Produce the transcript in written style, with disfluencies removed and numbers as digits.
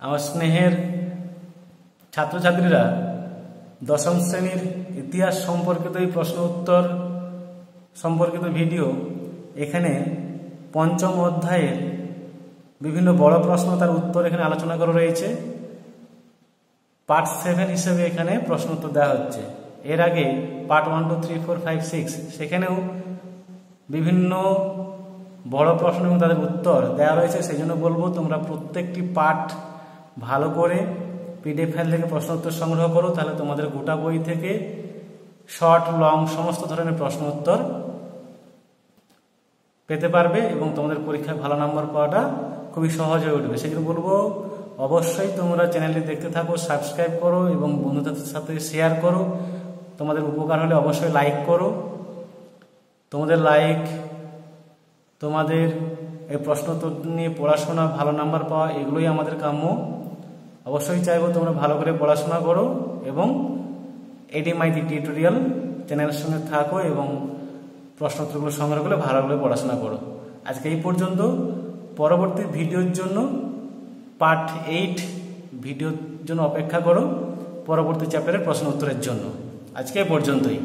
আমার স্নেহের ছাত্রছাত্রীরা দশম শ্রেণীর ইতিহাস সম্পর্কিত এই প্রশ্ন উত্তর সম্পর্কিত ভিডিও এখানে পঞ্চম অধ্যায়ের বিভিন্ন বড় প্রশ্ন তার উত্তর এখানে আলোচনা করা রয়েছে। পার্ট 7 হিসেবে এখানে প্রশ্ন উত্তর দেওয়া হচ্ছে। এর আগে পার্ট 1, 2, 3, 4, 5, 6 সেখানেও বিভিন্ন বড় প্রশ্ন এবং তাদের উত্তর দেওয়া রয়েছে। সেই জন্য বলবো তোমরা প্রত্যেকটি পার্ট ভালো করে পিডিএফ ফাইল থেকে প্রশ্ন উত্তর সংগ্রহ করো, তাহলে তোমাদের গোটা বই থেকে শর্ট লং সমস্ত ধরনের প্রশ্ন উত্তর পেতে পারবে এবং তোমাদের পরীক্ষায় ভালো নাম্বার পাওয়াটা খুবই সহজ হয়ে উঠবে। সেই জন্য বলবো অবশ্যই তোমরা চ্যানেলটি দেখতে থাকো, সাবস্ক্রাইব করো এবং বন্ধুদের সাথে শেয়ার করো। তোমাদের উপকার হলে অবশ্যই লাইক করো। তোমাদের লাইক, তোমাদের এই প্রশ্ন উত্তর নিয়ে পড়াশোনা, ভালো নাম্বার পাওয়া, এগুলোই আমাদের কাম্য। অবশ্যই চাইবো তোমরা ভালো করে পড়াশোনা করো এবং এডি মাইতি টিউটোরিয়াল চ্যানেলের সঙ্গে থাকো এবং প্রশ্ন উত্তরগুলো সংগ্রহ করে ভালো করে পড়াশোনা করো। আজকে এই পর্যন্ত। পরবর্তী ভিডিওর জন্য পার্ট 8 ভিডিওর জন্য অপেক্ষা করো, পরবর্তী চ্যাপ্টারের প্রশ্ন উত্তরের জন্য। আজকে এই পর্যন্তই।